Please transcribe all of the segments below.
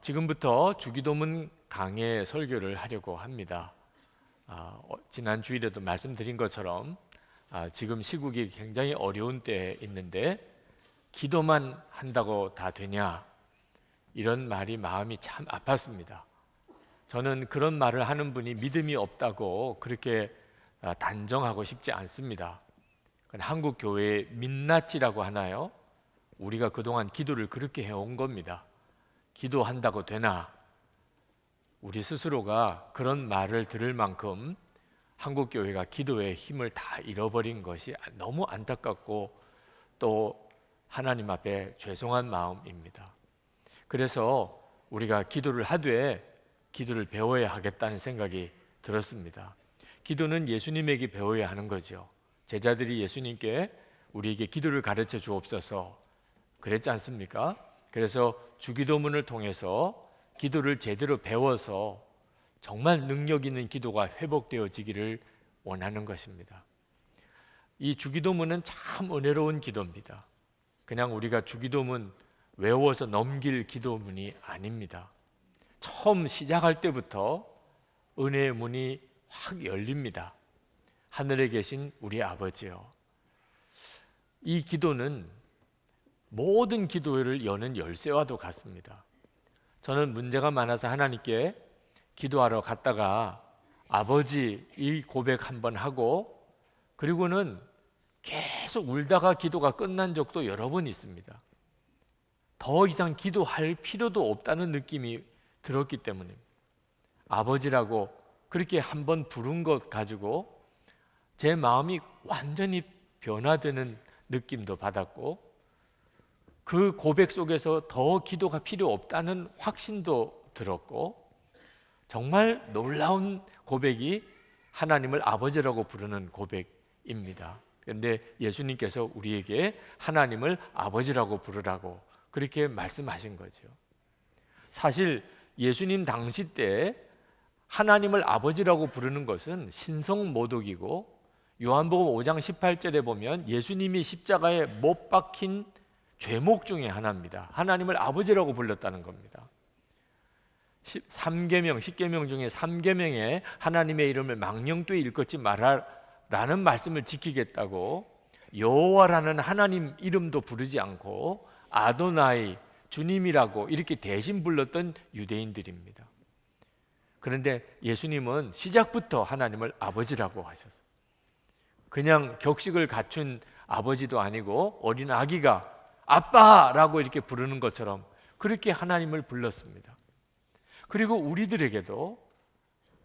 지금부터 주기도문 강해 설교를 하려고 합니다. 지난 주일에도 말씀드린 것처럼 지금 시국이 굉장히 어려운 때에 있는데 기도만 한다고 다 되냐, 이런 말이 마음이 참 아팠습니다. 저는 그런 말을 하는 분이 믿음이 없다고 그렇게 단정하고 싶지 않습니다. 한국 교회의 민낯이라고 하나요? 우리가 그동안 기도를 그렇게 해온 겁니다. 기도한다고 되나? 우리 스스로가 그런 말을 들을 만큼 한국 교회가 기도의 힘을 다 잃어버린 것이 너무 안타깝고 또 하나님 앞에 죄송한 마음입니다. 그래서 우리가 기도를 하되 기도를 배워야 하겠다는 생각이 들었습니다. 기도는 예수님에게 배워야 하는 거죠. 제자들이 예수님께 우리에게 기도를 가르쳐 주옵소서 그랬지 않습니까? 그래서 주기도문을 통해서 기도를 제대로 배워서 정말 능력 있는 기도가 회복되어지기를 원하는 것입니다. 이 주기도문은 참 은혜로운 기도입니다. 그냥 우리가 주기도문 외워서 넘길 기도문이 아닙니다. 처음 시작할 때부터 은혜의 문이 확 열립니다. 하늘에 계신 우리 아버지요. 이 기도는 모든 기도를 여는 열쇠와도 같습니다. 저는 문제가 많아서 하나님께 기도하러 갔다가 아버지 이 고백 한번 하고 그리고는 계속 울다가 기도가 끝난 적도 여러 번 있습니다. 더 이상 기도할 필요도 없다는 느낌이 들었기 때문입니다. 아버지라고 그렇게 한번 부른 것 가지고 제 마음이 완전히 변화되는 느낌도 받았고 그 고백 속에서 더 기도가 필요 없다는 확신도 들었고 정말 놀라운 고백이 하나님을 아버지라고 부르는 고백입니다. 그런데 예수님께서 우리에게 하나님을 아버지라고 부르라고 그렇게 말씀하신 거죠. 사실 예수님 당시 때 하나님을 아버지라고 부르는 것은 신성모독이고 요한복음 5장 18절에 보면 예수님이 십자가에 못 박힌 죄목 중에 하나입니다. 하나님을 아버지라고 불렀다는 겁니다. 3계명, 10계명 중에 3계명에 하나님의 이름을 망령되이 일컫지 마라 라는 말씀을 지키겠다고 여호와라는 하나님 이름도 부르지 않고 아도나이, 주님이라고 이렇게 대신 불렀던 유대인들입니다. 그런데 예수님은 시작부터 하나님을 아버지라고 하셨어요. 그냥 격식을 갖춘 아버지도 아니고 어린 아기가 아빠라고 이렇게 부르는 것처럼 그렇게 하나님을 불렀습니다. 그리고 우리들에게도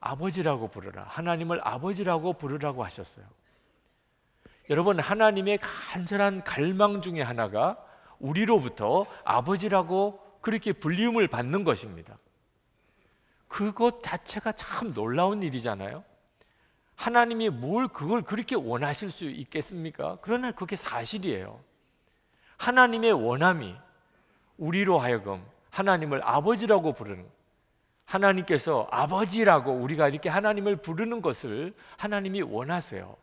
아버지라고 부르라, 하나님을 아버지라고 부르라고 하셨어요. 여러분, 하나님의 간절한 갈망 중에 하나가 우리로부터 아버지라고 그렇게 불리움을 받는 것입니다. 그것 자체가 참 놀라운 일이잖아요. 하나님이 뭘 그걸 그렇게 원하실 수 있겠습니까? 그러나 그게 사실이에요. 하나님의 원함이 우리로 하여금 하나님을 아버지라고 부르는, 하나님께서 아버지라고 우리가 이렇게 하나님을 부르는 것을 하나님이 원하세요.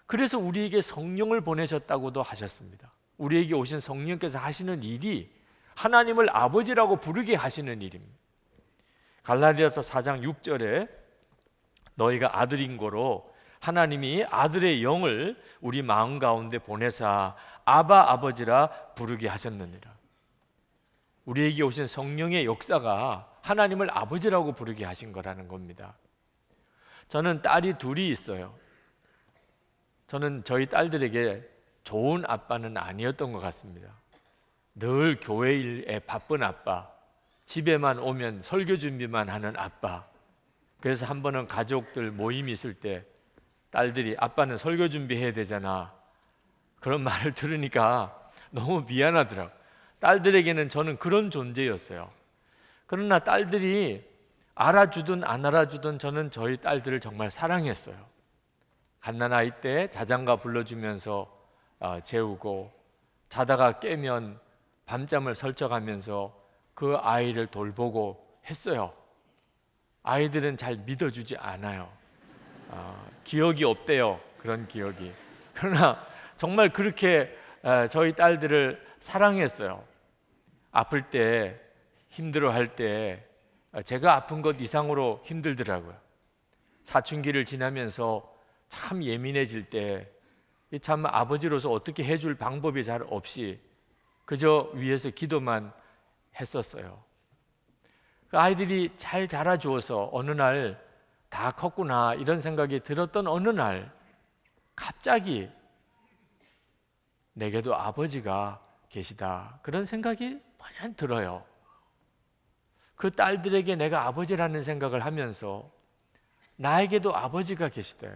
그래서 우리에게 성령을 보내셨다고도 하셨습니다. 우리에게 오신 성령께서 하시는 일이 하나님을 아버지라고 부르게 하시는 일입니다. 갈라디아서 4장 6절에 너희가 아들인 고로 하나님이 아들의 영을 우리 마음 가운데 보내사 아바 아버지라 부르게 하셨느니라. 우리에게 오신 성령의 역사가 하나님을 아버지라고 부르게 하신 거라는 겁니다. 저는 딸이 둘이 있어요. 저는 저희 딸들에게 좋은 아빠는 아니었던 것 같습니다. 늘 교회 일에 바쁜 아빠, 집에만 오면 설교 준비만 하는 아빠. 그래서 한 번은 가족들 모임이 있을 때 딸들이 아빠는 설교 준비해야 되잖아, 그런 말을 들으니까 너무 미안하더라고요. 딸들에게는 저는 그런 존재였어요. 그러나 딸들이 알아주든 안 알아주든 저는 저희 딸들을 정말 사랑했어요. 갓난아이 때 자장가 불러주면서 재우고, 자다가 깨면 밤잠을 설쳐가면서 그 아이를 돌보고 했어요. 아이들은 잘 믿어주지 않아요. 기억이 없대요, 그런 기억이. 그러나 정말 그렇게 저희 딸들을 사랑했어요. 아플 때, 힘들어할 때 제가 아픈 것 이상으로 힘들더라고요. 사춘기를 지나면서 참 예민해질 때 참 아버지로서 어떻게 해줄 방법이 잘 없이 그저 위에서 기도만 했었어요. 그 아이들이 잘 자라주어서 어느 날 다 컸구나 이런 생각이 들었던 어느 날 갑자기 내게도 아버지가 계시다 그런 생각이 많이 들어요. 그 딸들에게 내가 아버지라는 생각을 하면서 나에게도 아버지가 계시다.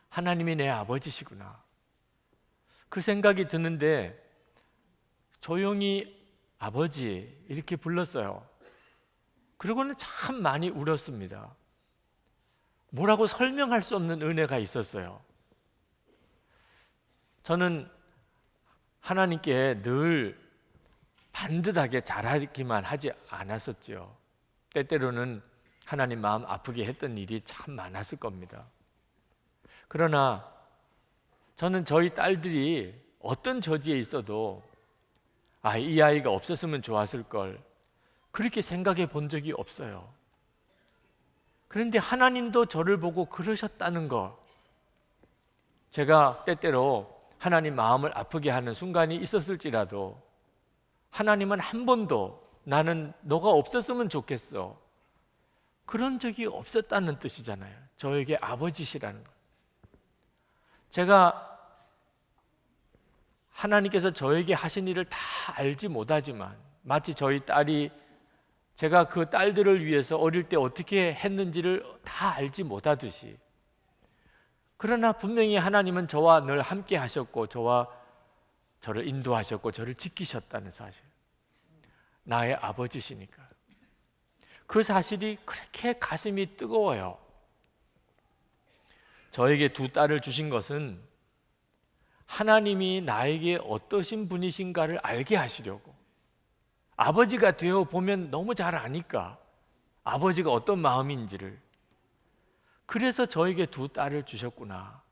하나님이 내 아버지시구나. 그 생각이 드는데 조용히 아버지 이렇게 불렀어요. 그러고는 참 많이 울었습니다. 뭐라고 설명할 수 없는 은혜가 있었어요. 저는 하나님께 늘 반듯하게 잘하기만 하지 않았었죠. 때때로는 하나님 마음 아프게 했던 일이 참 많았을 겁니다. 그러나 저는 저희 딸들이 어떤 처지에 있어도 이 아이가 없었으면 좋았을 걸 그렇게 생각해 본 적이 없어요. 그런데 하나님도 저를 보고 그러셨다는 거, 제가 때때로 하나님 마음을 아프게 하는 순간이 있었을지라도 하나님은 한 번도 나는 너가 없었으면 좋겠어 그런 적이 없었다는 뜻이잖아요. 저에게 아버지시라는 거. 제가 하나님께서 저에게 하신 일을 다 알지 못하지만 마치 저희 딸이 제가 그 딸들을 위해서 어릴 때 어떻게 했는지를 다 알지 못하듯이, 그러나 분명히 하나님은 저와 늘 함께 하셨고 저를 인도하셨고 저를 지키셨다는 사실, 나의 아버지시니까 그 사실이 그렇게 가슴이 뜨거워요. 저에게 두 딸을 주신 것은 하나님이 나에게 어떠신 분이신가를 알게 하시려고, 아버지가 되어 보면 너무 잘 아니까 아버지가 어떤 마음인지를, 그래서 저에게 두 딸을 주셨구나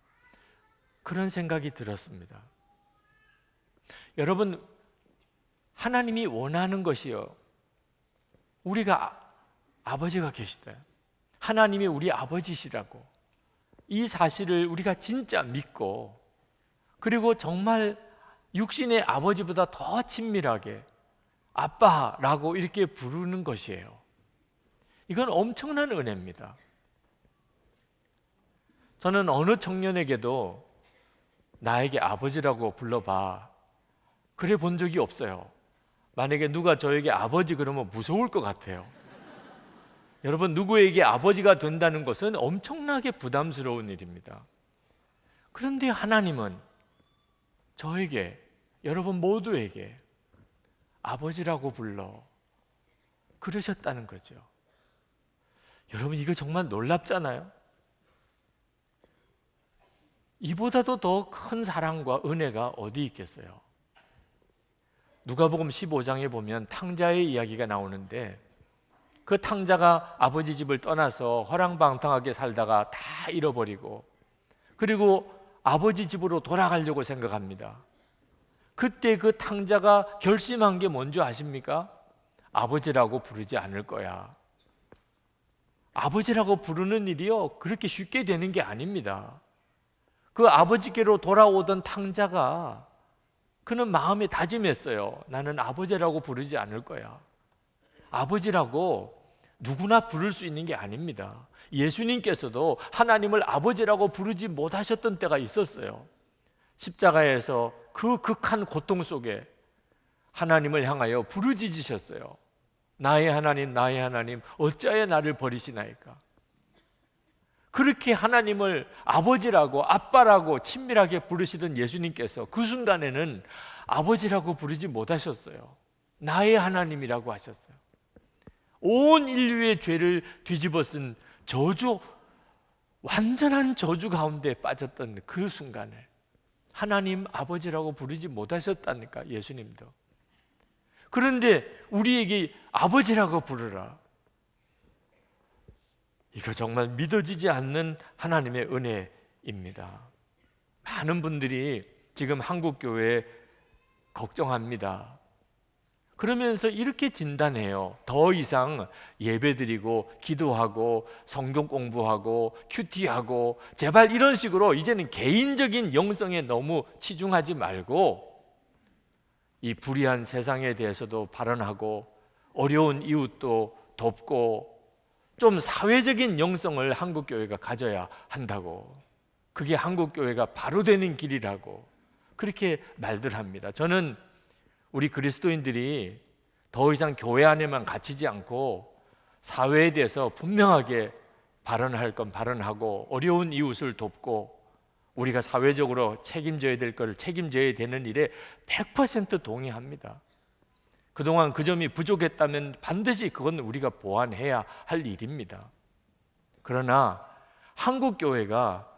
그런 생각이 들었습니다. 여러분, 하나님이 원하는 것이요, 우리가 아버지가 계시다, 하나님이 우리 아버지시라고 이 사실을 우리가 진짜 믿고, 그리고 정말 육신의 아버지보다 더 친밀하게 아빠라고 이렇게 부르는 것이에요. 이건 엄청난 은혜입니다. 저는 어느 청년에게도 나에게 아버지라고 불러봐 그래 본 적이 없어요. 만약에 누가 저에게 아버지 그러면 무서울 것 같아요. 여러분, 누구에게 아버지가 된다는 것은 엄청나게 부담스러운 일입니다. 그런데 하나님은 저에게, 여러분 모두에게 아버지라고 불러 그러셨다는 거죠. 여러분, 이거 정말 놀랍잖아요. 이보다도 더 큰 사랑과 은혜가 어디 있겠어요? 누가복음 15장에 보면 탕자의 이야기가 나오는데, 그 탕자가 아버지 집을 떠나서 허랑방탕하게 살다가 다 잃어버리고, 그리고 아버지 집으로 돌아가려고 생각합니다. 그때 그 탕자가 결심한 게 뭔지 아십니까? 아버지라고 부르지 않을 거야. 아버지라고 부르는 일이요, 그렇게 쉽게 되는 게 아닙니다. 그 아버지께로 돌아오던 탕자가, 그는 마음에 다짐했어요. 나는 아버지라고 부르지 않을 거야. 아버지라고 누구나 부를 수 있는 게 아닙니다. 예수님께서도 하나님을 아버지라고 부르지 못하셨던 때가 있었어요. 십자가에서 그 극한 고통 속에 하나님을 향하여 부르짖으셨어요. 나의 하나님, 나의 하나님, 어찌하여 나를 버리시나이까. 그렇게 하나님을 아버지라고, 아빠라고 친밀하게 부르시던 예수님께서 그 순간에는 아버지라고 부르지 못하셨어요. 나의 하나님이라고 하셨어요. 온 인류의 죄를 뒤집어 쓴 저주, 완전한 저주 가운데 빠졌던 그 순간에 하나님 아버지라고 부르지 못하셨다니까, 예수님도. 그런데 우리에게 아버지라고 부르라, 이거 정말 믿어지지 않는 하나님의 은혜입니다. 많은 분들이 지금 한국교회에 걱정합니다. 그러면서 이렇게 진단해요. 더 이상 예배드리고 기도하고 성경 공부하고 큐티하고 제발 이런 식으로 이제는 개인적인 영성에 너무 치중하지 말고 이 불의한 세상에 대해서도 발언하고 어려운 이웃도 돕고 좀 사회적인 영성을 한국교회가 가져야 한다고, 그게 한국교회가 바로 되는 길이라고 그렇게 말들 합니다. 저는 우리 그리스도인들이 더 이상 교회 안에만 갇히지 않고 사회에 대해서 분명하게 발언할 건 발언하고 어려운 이웃을 돕고 우리가 사회적으로 책임져야 될 것을 책임져야 되는 일에 100% 동의합니다. 그동안 그 점이 부족했다면 반드시 그건 우리가 보완해야 할 일입니다. 그러나 한국 교회가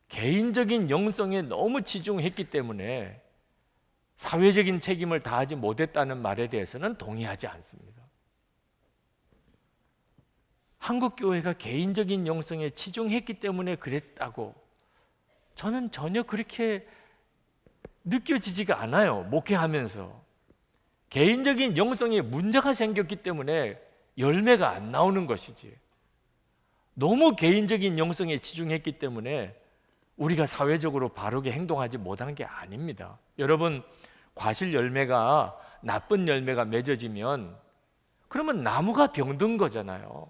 개인적인 영성에 너무 치중했기 때문에 사회적인 책임을 다하지 못했다는 말에 대해서는 동의하지 않습니다. 한국 교회가 개인적인 영성에 치중했기 때문에 그랬다고 저는 전혀 그렇게 느껴지지가 않아요. 목회하면서 개인적인 영성에 문제가 생겼기 때문에 열매가 안 나오는 것이지, 너무 개인적인 영성에 치중했기 때문에 우리가 사회적으로 바르게 행동하지 못한 게 아닙니다. 여러분, 과실 열매가 나쁜 열매가 맺어지면 그러면 나무가 병든 거잖아요.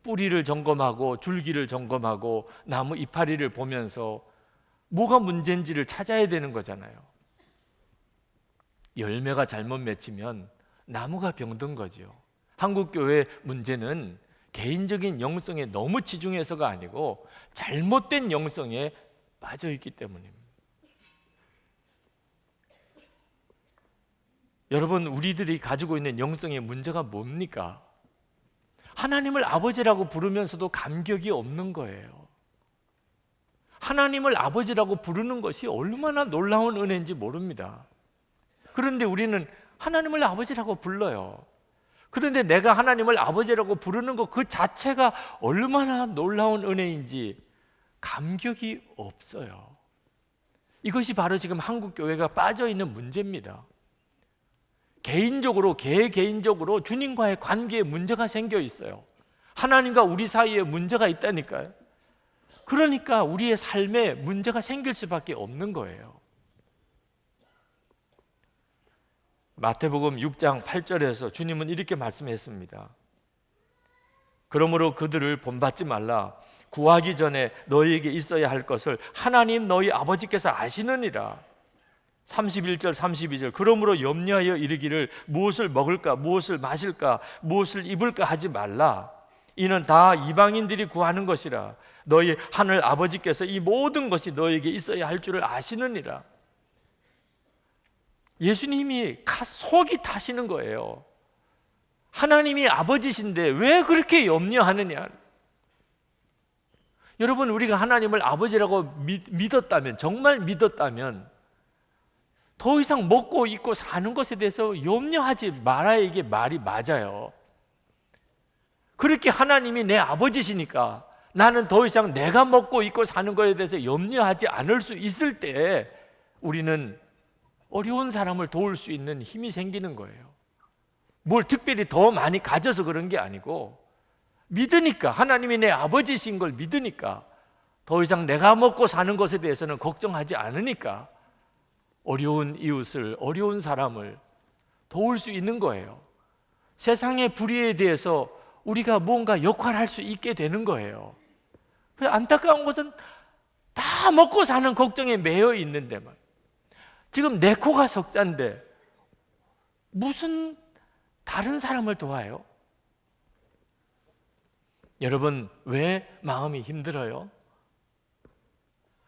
뿌리를 점검하고 줄기를 점검하고 나무 이파리를 보면서 뭐가 문제인지를 찾아야 되는 거잖아요. 열매가 잘못 맺히면 나무가 병든 거죠. 한국교회 문제는 개인적인 영성에 너무 치중해서가 아니고 잘못된 영성에 빠져 있기 때문입니다. 여러분, 우리들이 가지고 있는 영성의 문제가 뭡니까? 하나님을 아버지라고 부르면서도 감격이 없는 거예요. 하나님을 아버지라고 부르는 것이 얼마나 놀라운 은혜인지 모릅니다. 그런데 우리는 하나님을 아버지라고 불러요. 그런데 내가 하나님을 아버지라고 부르는 것 그 자체가 얼마나 놀라운 은혜인지 감격이 없어요. 이것이 바로 지금 한국 교회가 빠져 있는 문제입니다. 개개인적으로 주님과의 관계에 문제가 생겨 있어요. 하나님과 우리 사이에 문제가 있다니까요. 그러니까 우리의 삶에 문제가 생길 수밖에 없는 거예요. 마태복음 6장 8절에서 주님은 이렇게 말씀했습니다. 그러므로 그들을 본받지 말라. 구하기 전에 너희에게 있어야 할 것을 하나님 너희 아버지께서 아시느니라. 31절 32절 그러므로 염려하여 이르기를 무엇을 먹을까 무엇을 마실까 무엇을 입을까 하지 말라. 이는 다 이방인들이 구하는 것이라. 너희 하늘 아버지께서 이 모든 것이 너희에게 있어야 할 줄을 아시느니라. 예수님이 속이 타시는 거예요. 하나님이 아버지신데 왜 그렇게 염려하느냐. 여러분, 우리가 하나님을 아버지라고 믿었다면, 정말 믿었다면 더 이상 먹고 입고 사는 것에 대해서 염려하지 말아야 이게 말이 맞아요. 그렇게 하나님이 내 아버지시니까 나는 더 이상 내가 먹고 입고 사는 것에 대해서 염려하지 않을 수 있을 때 우리는 어려운 사람을 도울 수 있는 힘이 생기는 거예요. 뭘 특별히 더 많이 가져서 그런 게 아니고 믿으니까, 하나님이 내 아버지신 걸 믿으니까 더 이상 내가 먹고 사는 것에 대해서는 걱정하지 않으니까 어려운 이웃을, 어려운 사람을 도울 수 있는 거예요. 세상의 불의에 대해서 우리가 뭔가 역할할 수 있게 되는 거예요. 안타까운 것은 다 먹고 사는 걱정에 매여 있는데 말. 지금 내 코가 석자인데 무슨 다른 사람을 도와요? 여러분, 왜 마음이 힘들어요?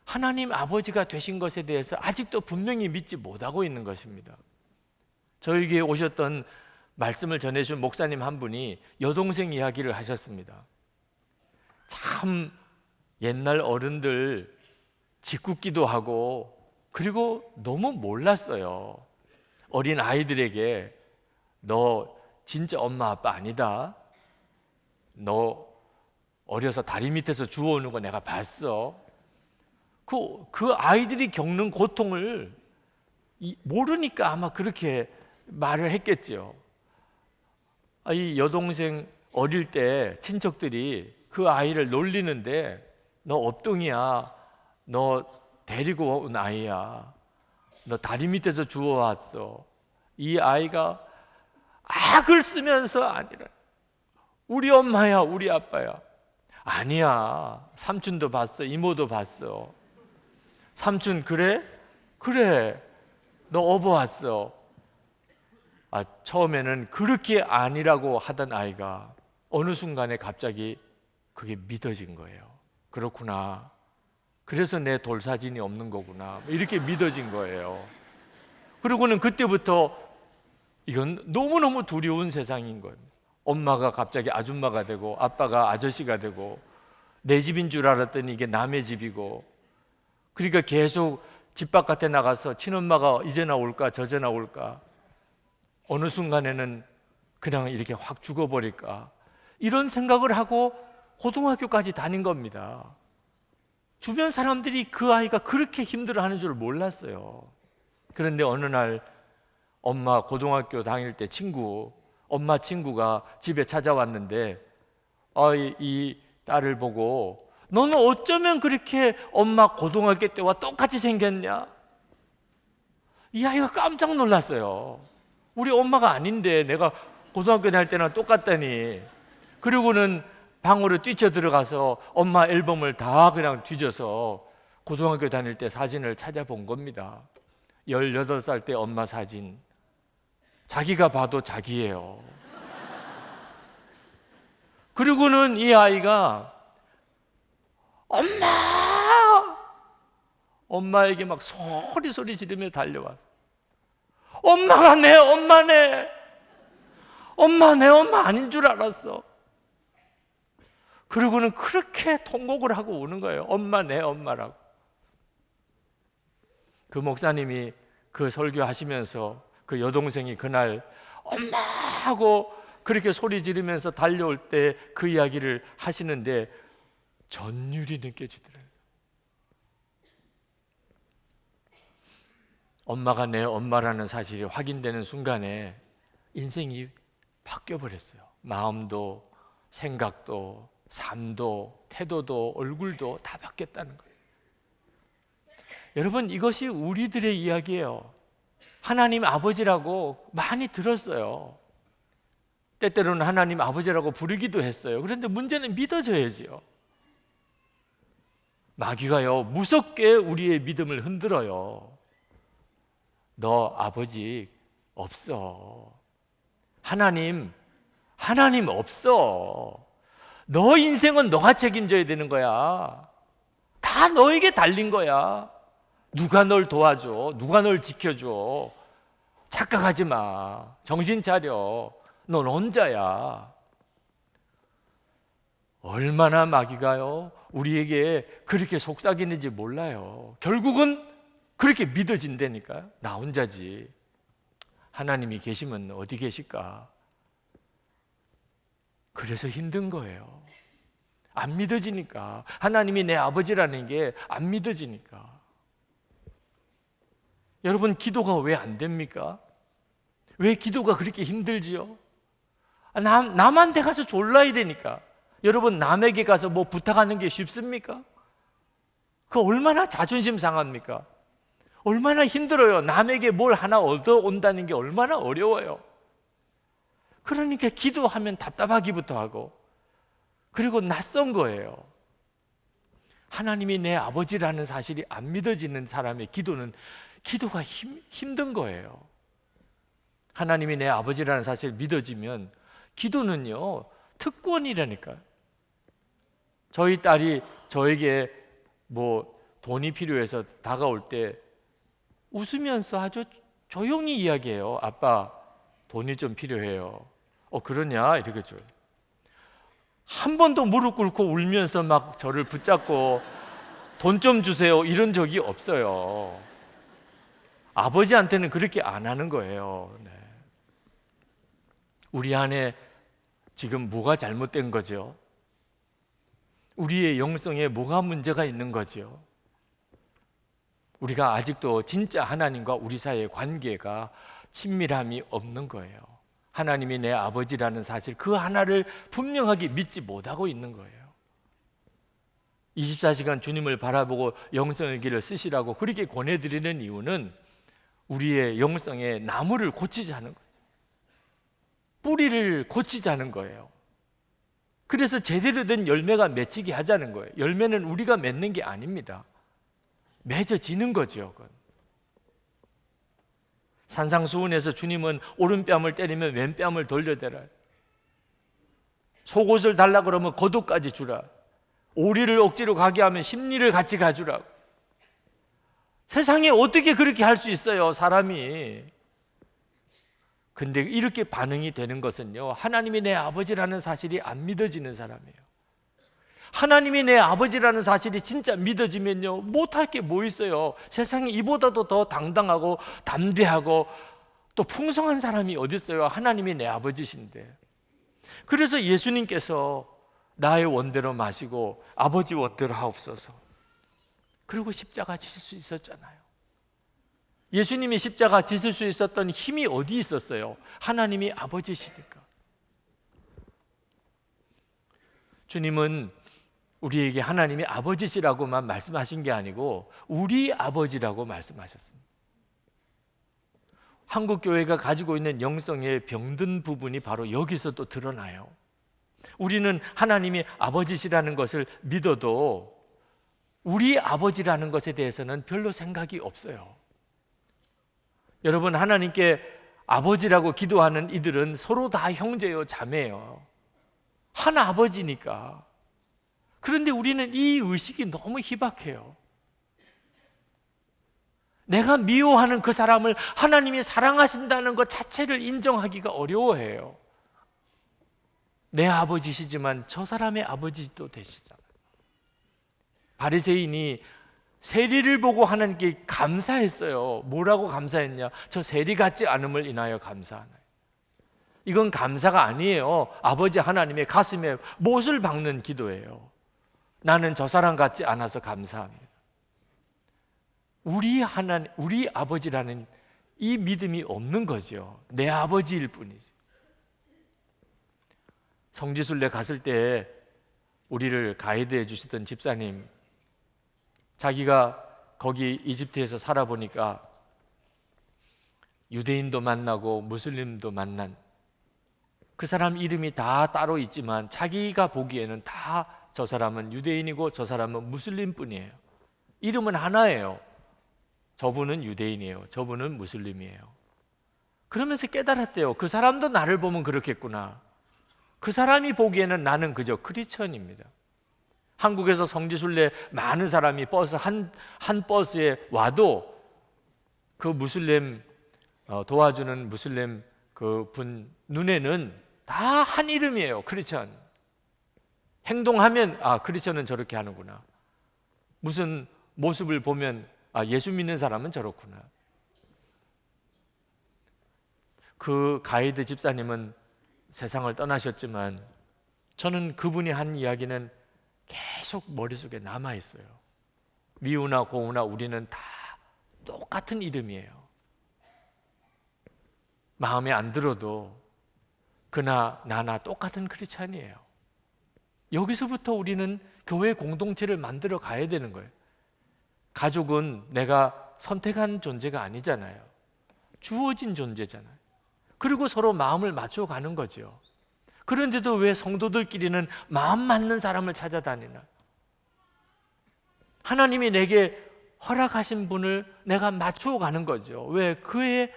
하나님 아버지가 되신 것에 대해서 아직도 분명히 믿지 못하고 있는 것입니다. 저에게 오셨던 말씀을 전해준 목사님 한 분이 여동생 이야기를 하셨습니다. 참 옛날 어른들 짓궂기도 하고 그리고 너무 몰랐어요. 어린 아이들에게 너 진짜 엄마 아빠 아니다. 너 어려서 다리 밑에서 주워오는 거 내가 봤어. 그 아이들이 겪는 고통을 모르니까 아마 그렇게 말을 했겠죠. 이 여동생 어릴 때 친척들이 그 아이를 놀리는데 너 업둥이야, 너 데리고 온 아이야, 너 다리 밑에서 주워왔어. 이 아이가 악을 쓰면서 아니라 우리 엄마야, 우리 아빠야. 아니야, 삼촌도 봤어, 이모도 봤어. 삼촌 그래? 그래, 너 업어왔어. 처음에는 그렇게 아니라고 하던 아이가 어느 순간에 갑자기 그게 믿어진 거예요. 그렇구나, 그래서 내 돌사진이 없는 거구나, 이렇게 믿어진 거예요. 그리고는 그때부터 이건 너무너무 두려운 세상인 거예요. 엄마가 갑자기 아줌마가 되고 아빠가 아저씨가 되고 내 집인 줄 알았더니 이게 남의 집이고, 그러니까 계속 집 바깥에 나가서 친엄마가 이제나 올까 저제나 올까, 어느 순간에는 그냥 이렇게 확 죽어버릴까, 이런 생각을 하고 고등학교까지 다닌 겁니다. 주변 사람들이 그 아이가 그렇게 힘들어하는 줄 몰랐어요. 그런데 어느 날 엄마 고등학교 다닐 때 엄마 친구가 집에 찾아왔는데 이 딸을 보고 너는 어쩌면 그렇게 엄마 고등학교 때와 똑같이 생겼냐? 이 아이가 깜짝 놀랐어요. 우리 엄마가 아닌데 내가 고등학교 다닐 때랑 똑같다니. 그리고는 방으로 뛰쳐 들어가서 엄마 앨범을 다 그냥 뒤져서 고등학교 다닐 때 사진을 찾아본 겁니다. 18살 때 엄마 사진. 자기가 봐도 자기예요. 그리고는 이 아이가 엄마에게 막 소리 지르며 달려왔어. 엄마가 내 엄마네. 엄마 내 엄마 아닌 줄 알았어. 그리고는 그렇게 통곡을 하고 우는 거예요. 엄마 내 엄마라고. 그 목사님이 그 설교하시면서 그 여동생이 그날 엄마 하고 그렇게 소리 지르면서 달려올 때 그 이야기를 하시는데 전율이 느껴지더라고요. 엄마가 내 엄마라는 사실이 확인되는 순간에 인생이 바뀌어버렸어요. 마음도 생각도 삶도 태도도 얼굴도 다 바뀌었다는 거예요. 여러분, 이것이 우리들의 이야기예요. 하나님 아버지라고 많이 들었어요. 때때로는 하나님 아버지라고 부르기도 했어요. 그런데 문제는 믿어져야지요. 마귀가요, 무섭게 우리의 믿음을 흔들어요. 너 아버지 없어. 하나님 없어. 너 인생은 너가 책임져야 되는 거야. 다 너에게 달린 거야. 누가 널 도와줘? 누가 널 지켜줘? 착각하지 마. 정신 차려. 넌 혼자야. 얼마나 마귀가요, 우리에게 그렇게 속삭이는지 몰라요. 결국은 그렇게 믿어진다니까요. 나 혼자지. 하나님이 계시면 어디 계실까? 그래서 힘든 거예요. 안 믿어지니까. 하나님이 내 아버지라는 게 안 믿어지니까. 여러분, 기도가 왜 안 됩니까? 왜 기도가 그렇게 힘들지요? 남한테 가서 졸라야 되니까. 여러분, 남에게 가서 뭐 부탁하는 게 쉽습니까? 그 얼마나 자존심 상합니까? 얼마나 힘들어요. 남에게 뭘 하나 얻어온다는 게 얼마나 어려워요. 그러니까 기도하면 답답하기부터 하고, 그리고 낯선 거예요. 하나님이 내 아버지라는 사실이 안 믿어지는 사람의 기도가 힘든 거예요. 하나님이 내 아버지라는 사실이 믿어지면 기도는요, 특권이라니까요. 저희 딸이 저에게 뭐 돈이 필요해서 다가올 때 웃으면서 아주 조용히 이야기해요. 아빠, 돈이 좀 필요해요. 그러냐? 이렇게 줘요. 한 번도 무릎 꿇고 울면서 막 저를 붙잡고 돈 좀 주세요 이런 적이 없어요. 아버지한테는 그렇게 안 하는 거예요. 네. 우리 안에 지금 뭐가 잘못된 거죠? 우리의 영성에 뭐가 문제가 있는 거죠? 우리가 아직도 진짜 하나님과 우리 사이의 관계가 친밀함이 없는 거예요. 하나님이 내 아버지라는 사실 그 하나를 분명하게 믿지 못하고 있는 거예요. 24시간 주님을 바라보고 영성의 길을 쓰시라고 그렇게 권해드리는 이유는 우리의 영성의 나무를 고치자는 거예요. 뿌리를 고치자는 거예요. 그래서 제대로 된 열매가 맺히게 하자는 거예요. 열매는 우리가 맺는 게 아닙니다. 맺어지는 거죠. 그건. 산상수훈에서 주님은 오른뺨을 때리면 왼뺨을 돌려대라. 속옷을 달라 그러면 겉옷까지 주라. 오리를 억지로 가게 하면 심리를 같이 가주라고. 세상에 어떻게 그렇게 할 수 있어요, 사람이. 근데 이렇게 반응이 되는 것은요, 하나님이 내 아버지라는 사실이 안 믿어지는 사람이에요. 하나님이 내 아버지라는 사실이 진짜 믿어지면요, 못할 게 뭐 있어요. 세상에 이보다도 더 당당하고 담대하고 또 풍성한 사람이 어디 있어요. 하나님이 내 아버지신데. 그래서 예수님께서 나의 원대로 마시고 아버지 원대로 하옵소서, 그리고 십자가 지실 수 있었잖아요. 예수님이 십자가 지실 수 있었던 힘이 어디 있었어요? 하나님이 아버지시니까. 주님은 우리에게 하나님이 아버지시라고만 말씀하신 게 아니고 우리 아버지라고 말씀하셨습니다. 한국 교회가 가지고 있는 영성의 병든 부분이 바로 여기서 또 드러나요. 우리는 하나님이 아버지시라는 것을 믿어도 우리 아버지라는 것에 대해서는 별로 생각이 없어요. 여러분, 하나님께 아버지라고 기도하는 이들은 서로 다 형제요, 자매요. 한 아버지니까. 그런데 우리는 이 의식이 너무 희박해요. 내가 미워하는 그 사람을 하나님이 사랑하신다는 것 자체를 인정하기가 어려워해요. 내 아버지시지만 저 사람의 아버지도 되시잖아요. 바리새인이 세리를 보고 하나님께 감사했어요. 뭐라고 감사했냐? 저 세리 같지 않음을 인하여 감사하나요? 이건 감사가 아니에요. 아버지 하나님의 가슴에 못을 박는 기도예요. 나는 저 사람 같지 않아서 감사합니다. 우리 아버지라는 이 믿음이 없는 거죠. 내 아버지일 뿐이지. 성지순례 갔을 때 우리를 가이드해 주시던 집사님, 자기가 거기 이집트에서 살아보니까 유대인도 만나고 무슬림도 만난, 그 사람 이름이 다 따로 있지만 자기가 보기에는 다 저 사람은 유대인이고 저 사람은 무슬림 뿐이에요. 이름은 하나예요. 저분은 유대인이에요, 저분은 무슬림이에요. 그러면서 깨달았대요. 그 사람도 나를 보면 그렇겠구나. 그 사람이 보기에는 나는 그저 크리스천입니다. 한국에서 성지순례 많은 사람이 버스 한 버스에 와도 그 무슬림 도와주는 무슬림 그 분 눈에는 다 한 이름이에요. 크리스천. 행동하면 크리스천은 저렇게 하는구나. 무슨 모습을 보면 예수 믿는 사람은 저렇구나. 그 가이드 집사님은 세상을 떠나셨지만 저는 그분이 한 이야기는 계속 머릿속에 남아있어요. 미우나 고우나 우리는 다 똑같은 이름이에요. 마음에 안 들어도 그나 나나 똑같은 크리스찬이에요. 여기서부터 우리는 교회 공동체를 만들어 가야 되는 거예요. 가족은 내가 선택한 존재가 아니잖아요. 주어진 존재잖아요. 그리고 서로 마음을 맞춰 가는 거죠. 그런데도 왜 성도들끼리는 마음 맞는 사람을 찾아다니나? 하나님이 내게 허락하신 분을 내가 맞추어 가는 거죠. 왜? 그의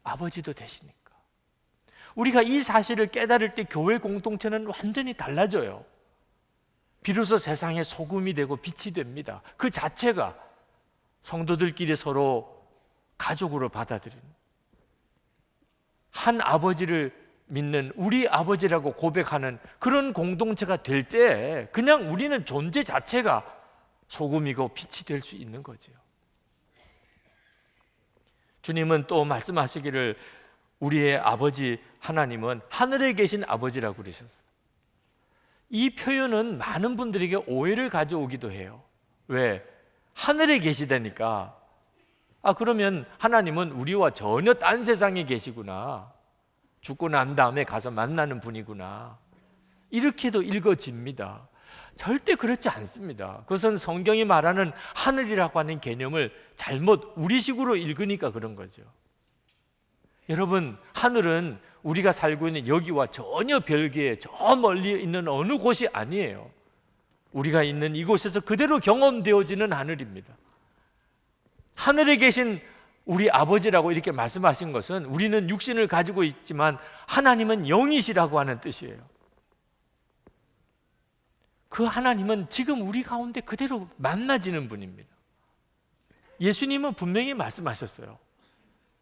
아버지도 되시니까. 우리가 이 사실을 깨달을 때 교회 공동체는 완전히 달라져요. 비로소 세상의 소금이 되고 빛이 됩니다. 그 자체가 성도들끼리 서로 가족으로 받아들이는, 한 아버지를 믿는 우리 아버지라고 고백하는 그런 공동체가 될 때 그냥 우리는 존재 자체가 소금이고 빛이 될 수 있는 거죠. 주님은 또 말씀하시기를 우리의 아버지 하나님은 하늘에 계신 아버지라고 그러셨어요. 이 표현은 많은 분들에게 오해를 가져오기도 해요. 왜? 하늘에 계시다니까 그러면 하나님은 우리와 전혀 딴 세상에 계시구나, 죽고 난 다음에 가서 만나는 분이구나, 이렇게도 읽어집니다. 절대 그렇지 않습니다. 그것은 성경이 말하는 하늘이라고 하는 개념을 잘못 우리식으로 읽으니까 그런 거죠. 여러분, 하늘은 우리가 살고 있는 여기와 전혀 별개의 저 멀리 있는 어느 곳이 아니에요. 우리가 있는 이곳에서 그대로 경험되어지는 하늘입니다. 하늘에 계신 우리 아버지라고 이렇게 말씀하신 것은 우리는 육신을 가지고 있지만 하나님은 영이시라고 하는 뜻이에요. 그 하나님은 지금 우리 가운데 그대로 만나지는 분입니다. 예수님은 분명히 말씀하셨어요.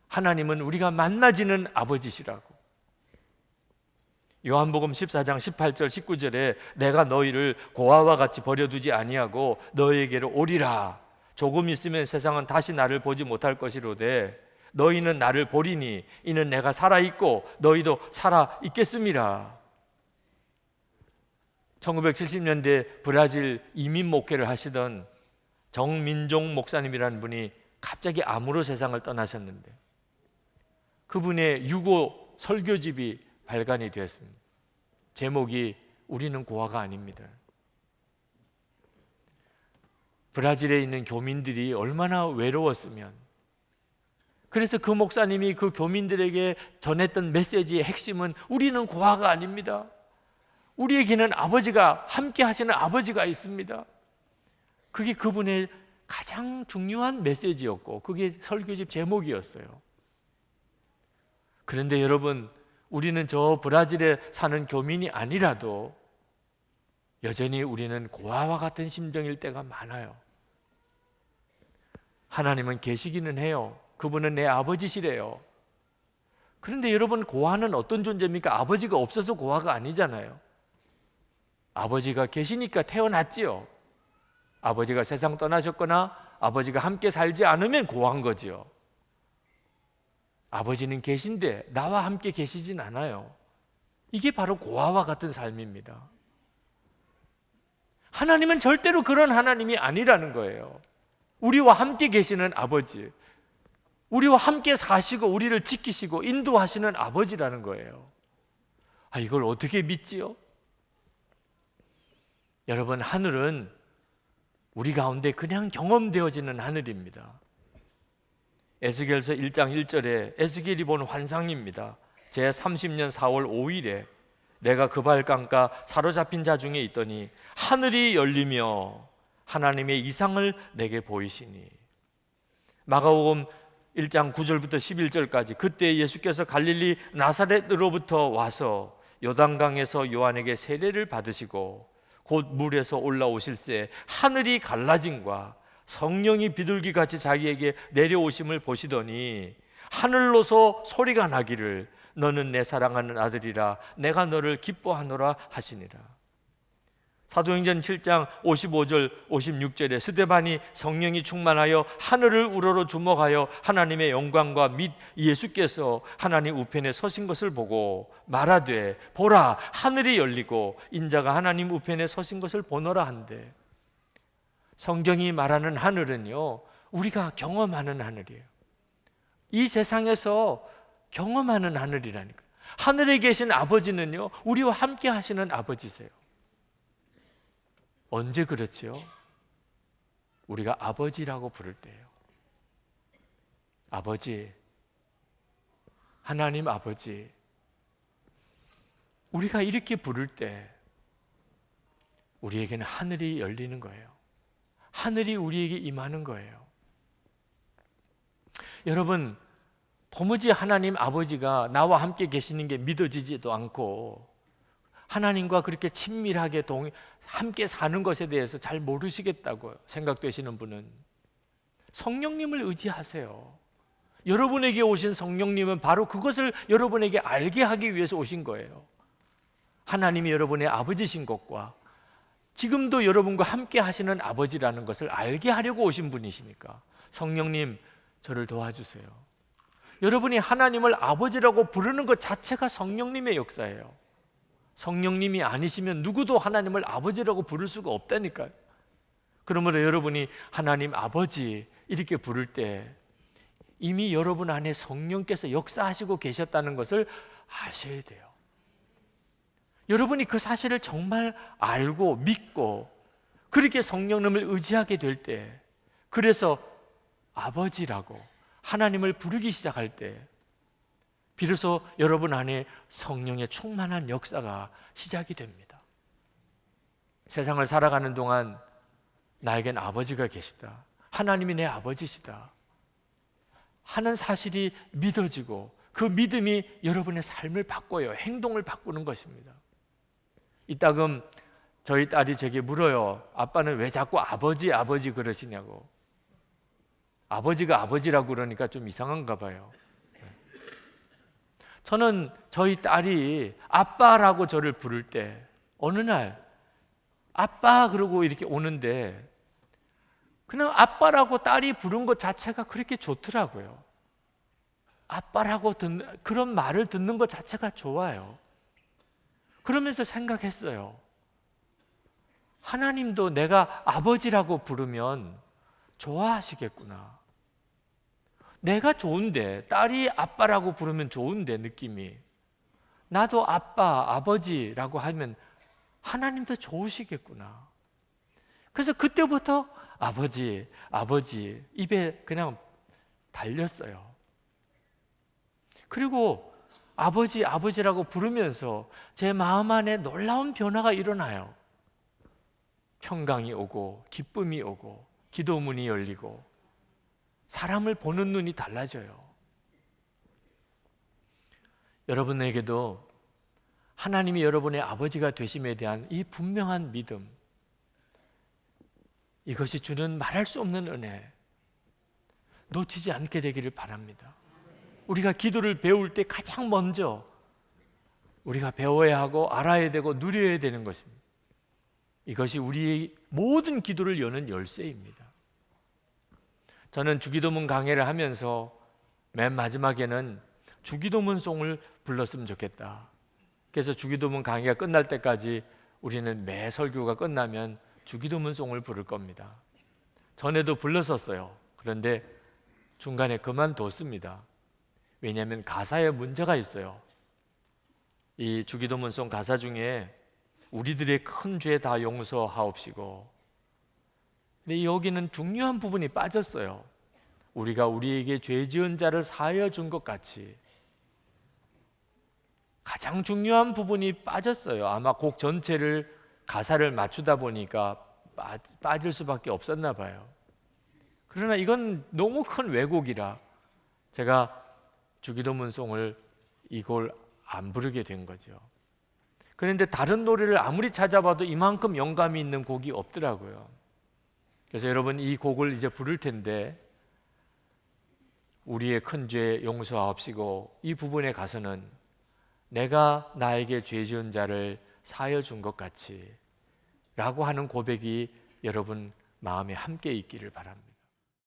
하나님은 우리가 만나지는 아버지시라고. 요한복음 14장 18절 19절에 내가 너희를 고아와 같이 버려두지 아니하고 너희에게로 오리라. 조금 있으면 세상은 다시 나를 보지 못할 것이로되 너희는 나를 보리니 이는 내가 살아있고 너희도 살아있겠음이라. 1970년대 브라질 이민 목회를 하시던 정민종 목사님이라는 분이 갑자기 암으로 세상을 떠나셨는데 그분의 유고 설교집이 발간이 되었습니다. 제목이 우리는 고아가 아닙니다. 브라질에 있는 교민들이 얼마나 외로웠으면, 그래서 그 목사님이 그 교민들에게 전했던 메시지의 핵심은 우리는 고아가 아닙니다. 우리에게는 아버지가, 함께 하시는 아버지가 있습니다. 그게 그분의 가장 중요한 메시지였고 그게 설교집 제목이었어요. 그런데 여러분, 우리는 저 브라질에 사는 교민이 아니라도 여전히 우리는 고아와 같은 심정일 때가 많아요. 하나님은 계시기는 해요. 그분은 내 아버지시래요. 그런데 여러분, 고아는 어떤 존재입니까? 아버지가 없어서 고아가 아니잖아요. 아버지가 계시니까 태어났지요. 아버지가 세상 떠나셨거나 아버지가 함께 살지 않으면 고아인 거지요. 아버지는 계신데 나와 함께 계시진 않아요. 이게 바로 고아와 같은 삶입니다. 하나님은 절대로 그런 하나님이 아니라는 거예요. 우리와 함께 계시는 아버지, 우리와 함께 사시고 우리를 지키시고 인도하시는 아버지라는 거예요. 이걸 어떻게 믿지요? 여러분, 하늘은 우리 가운데 그냥 경험되어지는 하늘입니다. 에스겔서 1장 1절에 에스겔이 본 환상입니다. 제 30년 4월 5일에 내가 그발강가 사로잡힌 자 중에 있더니 하늘이 열리며 하나님의 이상을 내게 보이시니. 마가복음 1장 9절부터 11절까지 그때 예수께서 갈릴리 나사렛으로부터 와서 요단강에서 요한에게 세례를 받으시고 곧 물에서 올라오실새 하늘이 갈라짐과 성령이 비둘기같이 자기에게 내려오심을 보시더니 하늘로서 소리가 나기를 너는 내 사랑하는 아들이라 내가 너를 기뻐하노라 하시니라. 사도행전 7장 55절 56절에 스데반이 성령이 충만하여 하늘을 우러러 주목하여 하나님의 영광과 및 예수께서 하나님 우편에 서신 것을 보고 말하되 보라 하늘이 열리고 인자가 하나님 우편에 서신 것을 보노라 한대. 성경이 말하는 하늘은요, 우리가 경험하는 하늘이에요. 이 세상에서 경험하는 하늘이라니까. 하늘에 계신 아버지는요, 우리와 함께 하시는 아버지세요. 언제 그렇지요? 우리가 아버지라고 부를 때예요. 아버지, 하나님 아버지. 우리가 이렇게 부를 때 우리에게는 하늘이 열리는 거예요. 하늘이 우리에게 임하는 거예요. 여러분, 도무지 하나님 아버지가 나와 함께 계시는 게 믿어지지도 않고 하나님과 그렇게 친밀하게 함께 사는 것에 대해서 잘 모르시겠다고 생각되시는 분은 성령님을 의지하세요. 여러분에게 오신 성령님은 바로 그것을 여러분에게 알게 하기 위해서 오신 거예요. 하나님이 여러분의 아버지신 것과 지금도 여러분과 함께 하시는 아버지라는 것을 알게 하려고 오신 분이시니까 성령님, 저를 도와주세요. 여러분이 하나님을 아버지라고 부르는 것 자체가 성령님의 역사예요. 성령님이 아니시면 누구도 하나님을 아버지라고 부를 수가 없다니까요. 그러므로 여러분이 하나님 아버지 이렇게 부를 때 이미 여러분 안에 성령께서 역사하시고 계셨다는 것을 아셔야 돼요. 여러분이 그 사실을 정말 알고 믿고 그렇게 성령님을 의지하게 될 때, 그래서 아버지라고 하나님을 부르기 시작할 때 비로소 여러분 안에 성령의 충만한 역사가 시작이 됩니다. 세상을 살아가는 동안 나에겐 아버지가 계시다, 하나님이 내 아버지시다 하는 사실이 믿어지고 그 믿음이 여러분의 삶을 바꿔요. 행동을 바꾸는 것입니다. 이따금 저희 딸이 제게 물어요. 아빠는 왜 자꾸 아버지 아버지 그러시냐고. 아버지가 아버지라고 그러니까 좀 이상한가 봐요. 저는 저희 딸이 아빠라고 저를 부를 때 어느 날 아빠 그러고 이렇게 오는데 그냥 아빠라고 딸이 부른 것 자체가 그렇게 좋더라고요. 아빠라고 듣는 그런 말을 듣는 것 자체가 좋아요. 그러면서 생각했어요. 하나님도 내가 아버지라고 부르면 좋아하시겠구나. 내가 좋은데, 딸이 아빠라고 부르면 좋은데 느낌이, 나도 아빠, 아버지라고 하면 하나님도 좋으시겠구나. 그래서 그때부터 아버지, 아버지 입에 그냥 달렸어요. 그리고 아버지, 아버지라고 부르면서 제 마음 안에 놀라운 변화가 일어나요. 평강이 오고 기쁨이 오고 기도문이 열리고 사람을 보는 눈이 달라져요. 여러분에게도 하나님이 여러분의 아버지가 되심에 대한 이 분명한 믿음, 이것이 주는 말할 수 없는 은혜, 놓치지 않게 되기를 바랍니다. 우리가 기도를 배울 때 가장 먼저 우리가 배워야 하고 알아야 되고 누려야 되는 것입니다. 이것이 우리의 모든 기도를 여는 열쇠입니다. 저는 주기도문 강해를 하면서 맨 마지막에는 주기도문송을 불렀으면 좋겠다. 그래서 주기도문 강해가 끝날 때까지 우리는 매 설교가 끝나면 주기도문송을 부를 겁니다. 전에도 불렀었어요. 그런데 중간에 그만뒀습니다. 왜냐하면 가사에 문제가 있어요. 이 주기도문송 가사 중에 우리들의 큰 죄 다 용서하옵시고, 근데 여기는 중요한 부분이 빠졌어요. 우리가 우리에게 죄 지은 자를 사하여 준 것 같이 가장 중요한 부분이 빠졌어요. 아마 곡 전체를 가사를 맞추다 보니까 빠질 수밖에 없었나 봐요. 그러나 이건 너무 큰 왜곡이라 제가 주기도문송을 이걸 안 부르게 된 거죠. 그런데 다른 노래를 아무리 찾아봐도 이만큼 영감이 있는 곡이 없더라고요. 그래서 여러분 이 곡을 이제 부를 텐데, 우리의 큰 죄 용서하옵시고 이 부분에 가서는 내가 나에게 죄 지은 자를 사하여 준 것 같이 라고 하는 고백이 여러분 마음에 함께 있기를 바랍니다.